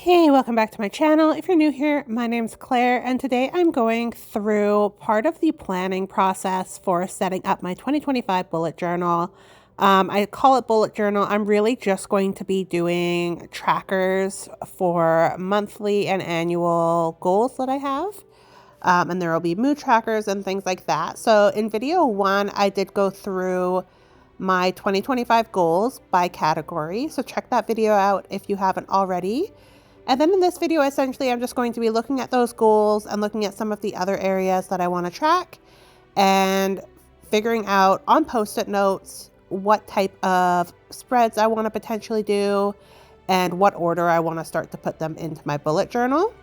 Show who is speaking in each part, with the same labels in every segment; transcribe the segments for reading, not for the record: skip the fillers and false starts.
Speaker 1: Hey, welcome back to my channel. If you're new here, my name's Claire, and today I'm going through part of the planning process for setting up my 2025 bullet journal. I call it bullet journal. I'm really just going to be doing trackers for monthly and annual goals that I have. And there will be mood trackers and things like that. So in video one, I did go through my 2025 goals by category. So check that video out if you haven't already. And then in this video, essentially, I'm just going to be looking at those goals and looking at some of the other areas that I want to track and figuring out on post-it notes what type of spreads I want to potentially do and what order I want to start to put them into my bullet journal.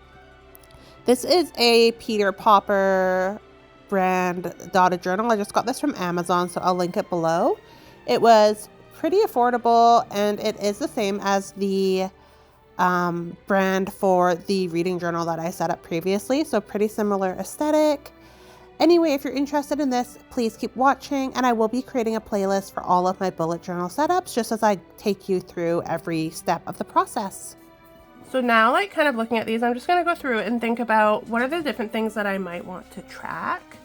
Speaker 1: This is a Peter Popper brand dotted journal. I just got this from Amazon, so I'll link it below. It was pretty affordable, and it is the same as the brand for the reading journal that I set up previously, so pretty similar aesthetic. Anyway, if you're interested in this, please keep watching, and I will be creating a playlist for all of my bullet journal setups just as I take you through every step of the process. So now, like, kind of looking at these, I'm just going to go through and think about what are the different things that I might want to track.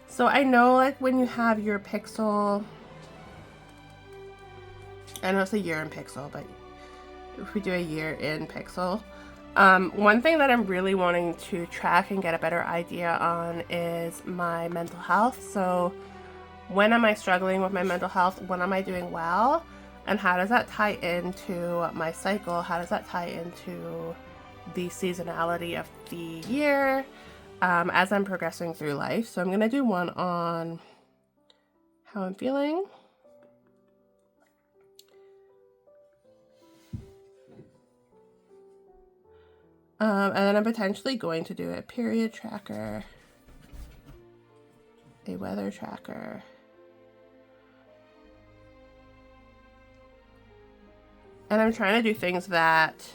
Speaker 1: So I know, like, when you have your pixel, I know it's a year in pixel, but if we do a year in pixel, one thing that I'm really wanting to track and get a better idea on is my mental health. So when am I struggling with my mental health? When am I doing well? And how does that tie into my cycle? How does that tie into the seasonality of the year as I'm progressing through life? So I'm going to do one on how I'm feeling. And then I'm potentially going to do a period tracker, a weather tracker, and I'm trying to do things that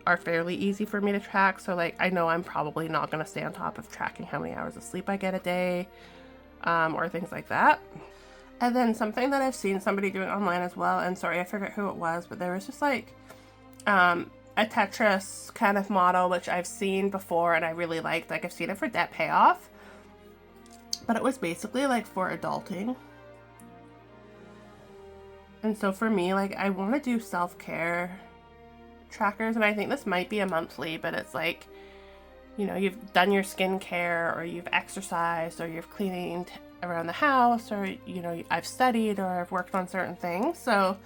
Speaker 1: are fairly easy for me to track. So, like, I know I'm probably not going to stay on top of tracking how many hours of sleep I get a day, or things like that. And then something that I've seen somebody doing online as well, and sorry, I forget who it was, but there was just like a Tetris kind of model, which I've seen before and I really liked. Like, I've seen it for debt payoff, but it was basically like for adulting. And so for me, like, I want to do self-care trackers, and I think this might be a monthly, but it's like, you know, you've done your skincare, or you've exercised, or you've cleaned around the house, or, you know, I've studied, or I've worked on certain things. So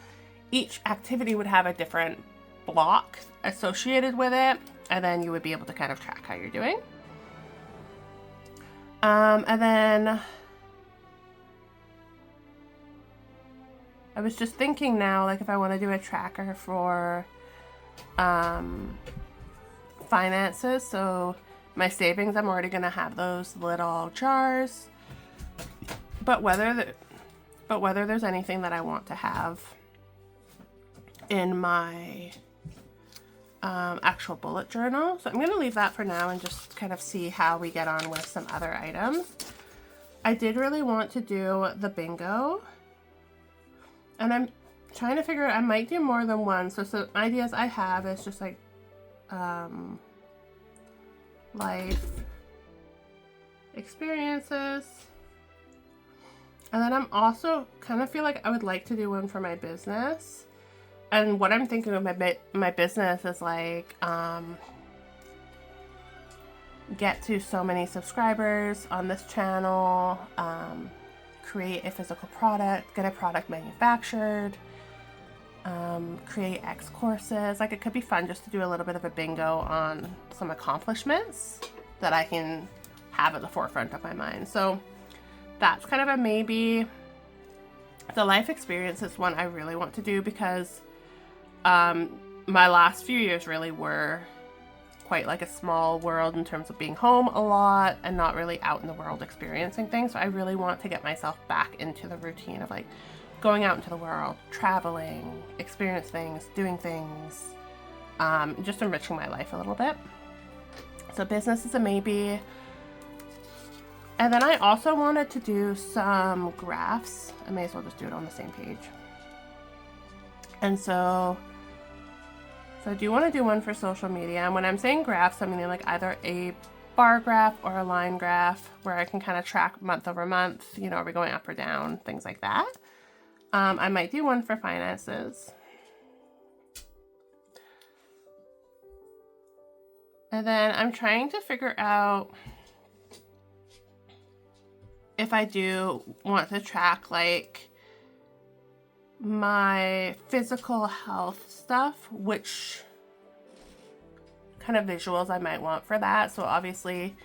Speaker 1: each activity would have a different block associated with it, and then you would be able to kind of track how you're doing. And then I was just thinking now, like, if I want to do a tracker for finances, so my savings, I'm already going to have those little jars, but whether there's anything that I want to have in my actual bullet journal. So I'm going to leave that for now and just kind of see how we get on with some other items. I did really want to do the bingo, and I'm trying to figure out, I might do more than one. So some ideas I have is just like life experiences, and then I'm also kind of feel like I would like to do one for my business. And what I'm thinking of my business is like, get to so many subscribers on this channel, create a physical product, get a product manufactured, create X courses. Like, it could be fun just to do a little bit of a bingo on some accomplishments that I can have at the forefront of my mind. So that's kind of a maybe. The life experience is one I really want to do because my last few years really were quite like a small world in terms of being home a lot and not really out in the world experiencing things. So I really want to get myself back into the routine of like going out into the world, traveling, experience things, doing things, just enriching my life a little bit. So business is a maybe. And then I also wanted to do some graphs. I may as well just do it on the same page. And so
Speaker 2: So I do want to do one for social media. And when I'm saying graphs, I'm meaning like either a bar graph or a line graph where I can kind of track month over month, you know, are we going up or down, things like that. I might do one for finances. And then I'm trying to figure out if I do want to track like my physical health stuff, which kind of visuals I might want for that. So obviously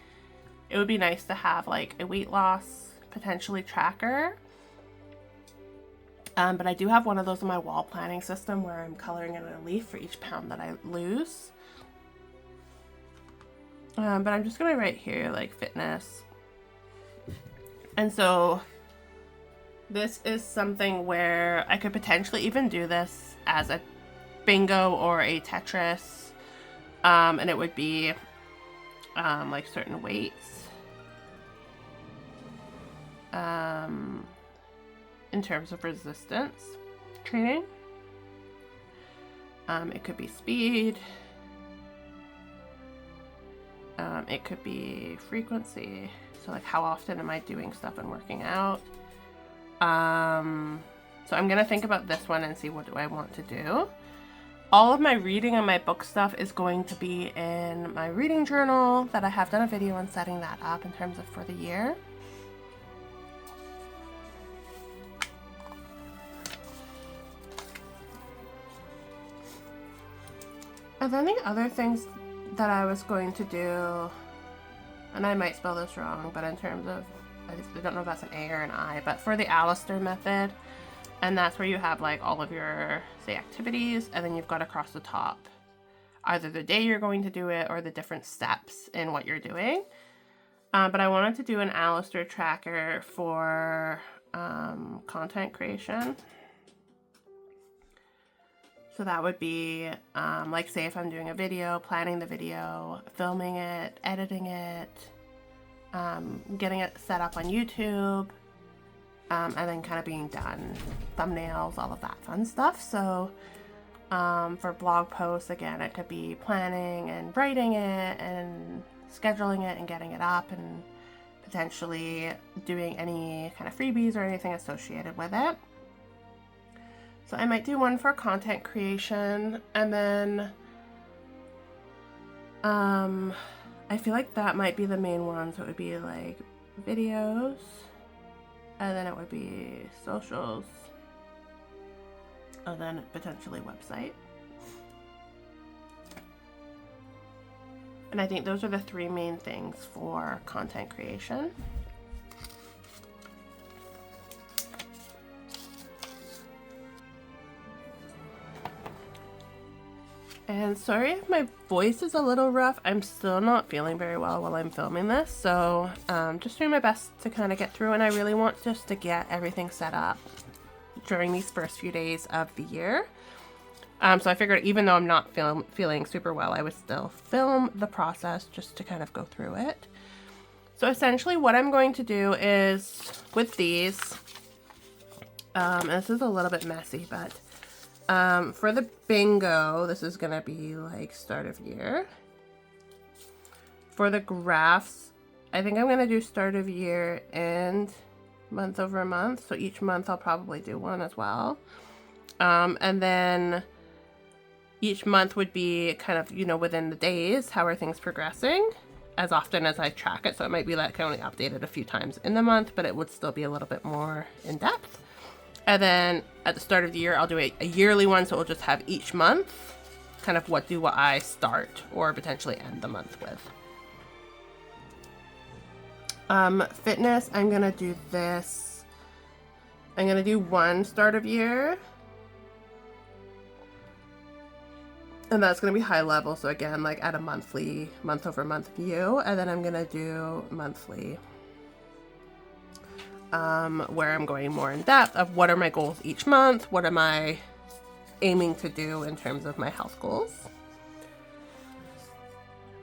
Speaker 2: it would be nice to have like a weight loss potentially tracker. But I do have one of those in my wall planning system where I'm coloring in a leaf for each pound that I lose. But I'm just gonna write here like fitness. And so this is something where I could potentially even do this as a bingo or a Tetris. And it would be like certain weights. In terms of resistance training. It could be speed. It could be frequency. So like how often am I doing stuff and working out? So I'm gonna think about this one and see what do I want to do. All of my reading and my book stuff is going to be in my reading journal that I have done a video on setting that up in terms of for the year. And then the other things that I was going to do, and I might spell this wrong, but in terms of, I don't know if that's an A or an I, but for the Alistair method, and that's where you have like all of your, say, activities, and then you've got across the top either the day you're going to do it or the different steps in what you're doing. But I wanted to do an Alistair tracker for content creation. So that would be like, say, if I'm doing a video, planning the video, filming it, editing it, getting it set up on YouTube, and then kind of being done, thumbnails, all of that fun stuff. So for blog posts, again, it could be planning and writing it and scheduling it and getting it up and potentially doing any kind of freebies or anything associated with it. So I might do one for content creation, and then I feel like that might be the main one. So it would be like videos, and then it would be socials, and then potentially website. And I think those are the three main things for content creation. And sorry if my voice is a little rough. I'm still not feeling very well while I'm filming this. So just doing my best to kind of get through. And I really want just to get everything set up during these first few days of the year. So I figured even though I'm not feeling super well, I would still film the process just to kind of go through it. So essentially what I'm going to do is with these, and this is a little bit messy, but for the bingo, this is going to be like start of year. For the graphs, I think I'm going to do start of year and month over month. So each month I'll probably do one as well. And then each month would be kind of, you know, within the days, how are things progressing as often as I track it. So it might be like I only update it a few times in the month, but it would still be a little bit more in depth. And then at the start of the year, I'll do a yearly one. So we'll just have each month kind of what I start or potentially end the month with. Fitness, I'm going to do this. I'm going to do one start of year. And that's going to be high level. So again, like at a monthly, month over month view. And then I'm going to do monthly. Where I'm going more in depth of what are my goals each month, what am I aiming to do in terms of my health goals.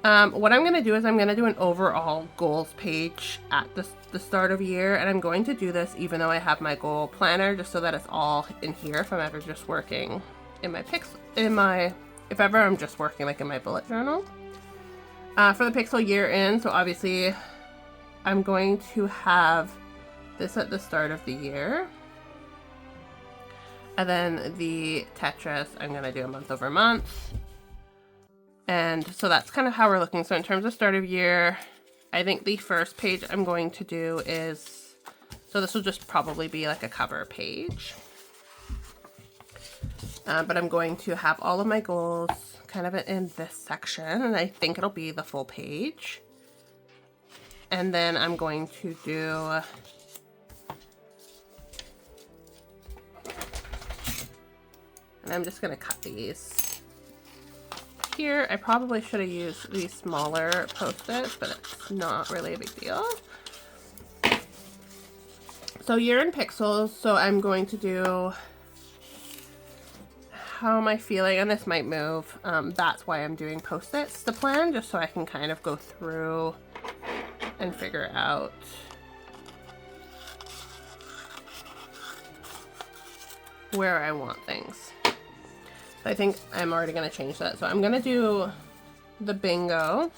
Speaker 2: What I'm going to do is I'm going to do an overall goals page at the start of year, and I'm going to do this even though I have my goal planner, just so that it's all in here if I'm ever just working in my if ever I'm just working like in my bullet journal. For the pixel year end, so obviously I'm going to have this at the start of the year. And then the Tetris, I'm going to do a month over month. And so that's kind of how we're looking. So in terms of start of year, I think the first page I'm going to do is, so this will just probably be like a cover page. But I'm going to have all of my goals kind of in this section, and I think it'll be the full page. And then I'm going to do and I'm just going to cut these here. I probably should have used these smaller Post-its, but it's not really a big deal. So year in pixels, so I'm going to do how am I feeling, and this might move. That's why I'm doing Post-its to plan, just so I can kind of go through and figure out where I want things. I think I'm already going to change that. So I'm going to do the bingo.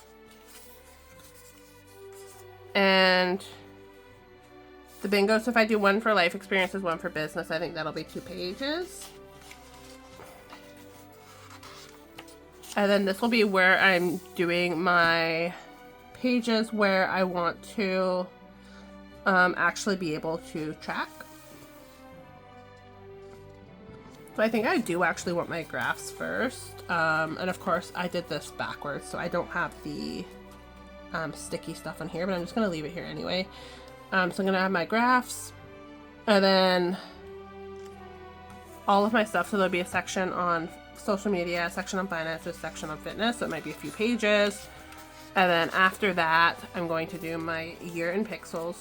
Speaker 2: And the bingo, so if I do one for life experiences, one for business, I think that'll be 2 pages. And then this will be where I'm doing my pages where I want to actually be able to track. So I think I do actually want my graphs first. And of course I did this backwards, so I don't have the sticky stuff on here, but I'm just going to leave it here anyway. So I'm going to have my graphs and then all of my stuff. So there'll be a section on social media, a section on finances, a section on fitness. So it might be a few pages. And then after that, I'm going to do my year in pixels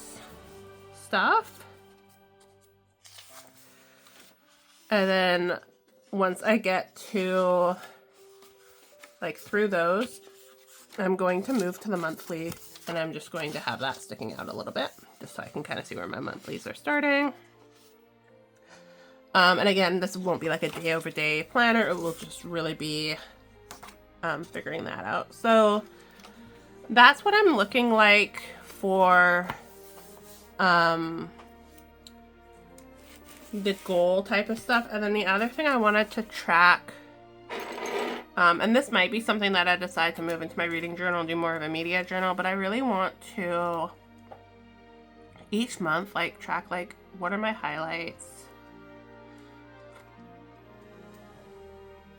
Speaker 2: stuff. And then once I get to like through those, I'm going to move to the monthly, and I'm just going to have that sticking out a little bit just so I can kind of see where my monthlies are starting. And again, this won't be like a day over day planner. It will just really be figuring that out. So that's what I'm looking like for the goal type of stuff. And then the other thing I wanted to track, and this might be something that I decide to move into my reading journal and do more of a media journal, but I really want to each month like track like what are my highlights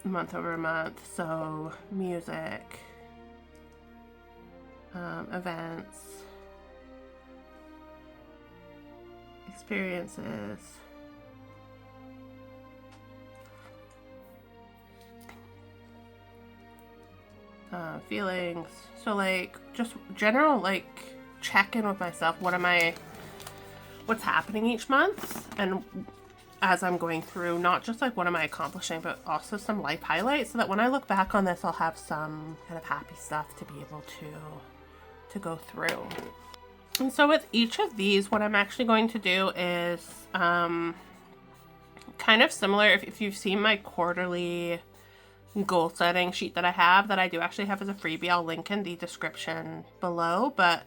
Speaker 2: month over month. So music, events, experiences, feelings. So like just general like check in with myself. What's happening each month, and as I'm going through, not just like what am I accomplishing, but also some life highlights, so that when I look back on this, I'll have some kind of happy stuff to be able to go through. And so with each of these, what I'm actually going to do is kind of similar. If you've seen my quarterly goal setting sheet that I do actually have as a freebie, I'll link in the description below. But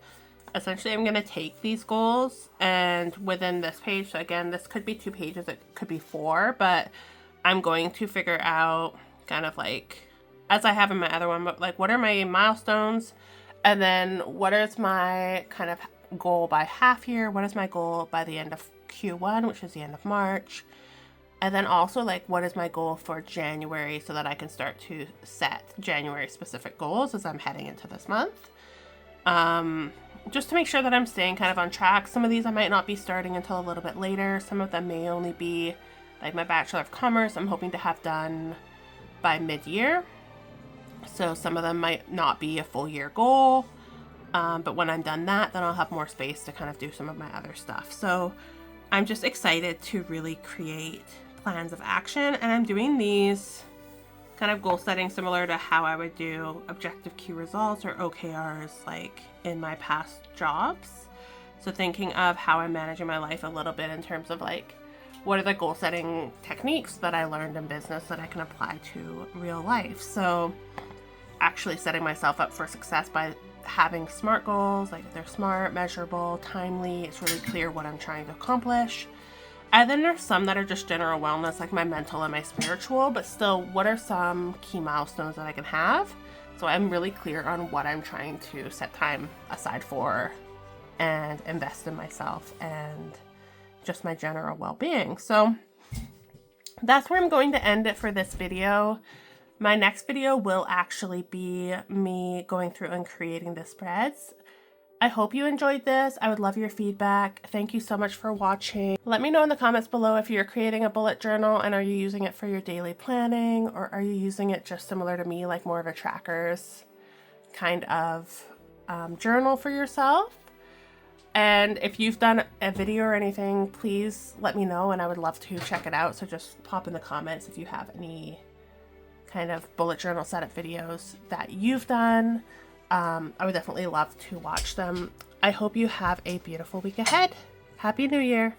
Speaker 2: essentially I'm going to take these goals, and within this page, so again, this could be 2 pages, it could be 4, but I'm going to figure out kind of like, as I have in my other one, but like what are my milestones, and then what is my kind of goal by half year, what is my goal by the end of Q1, which is the end of March, and then also like what is my goal for January, so that I can start to set January specific goals as I'm heading into this month. Just to make sure that I'm staying kind of on track. Some of these I might not be starting until a little bit later. Some of them may only be like my Bachelor of Commerce I'm hoping to have done by mid-year. So some of them might not be a full year goal. But when I'm done that, then I'll have more space to kind of do some of my other stuff. So I'm just excited to really create plans of action, and I'm doing these kind of goal setting similar to how I would do objective key results or OKRs like in my past jobs. So thinking of how I'm managing my life a little bit in terms of like what are the goal setting techniques that I learned in business that I can apply to real life. So actually setting myself up for success by having SMART goals, like they're smart, measurable, timely, it's really clear what I'm trying to accomplish. And then there's some that are just general wellness, like my mental and my spiritual, but still, what are some key milestones that I can have? So I'm really clear on what I'm trying to set time aside for and invest in myself and just my general well-being. So that's where I'm going to end it for this video. My next video will actually be me going through and creating the spreads. I hope you enjoyed this. I would love your feedback. Thank you so much for watching. Let me know in the comments below if you're creating a bullet journal and are you using it for your daily planning, or are you using it just similar to me, like more of a trackers kind of journal for yourself. And if you've done a video or anything, please let me know and I would love to check it out. So just pop in the comments if you have any kind of bullet journal setup videos that you've done. I would definitely love to watch them. I hope you have a beautiful week ahead. Happy New Year.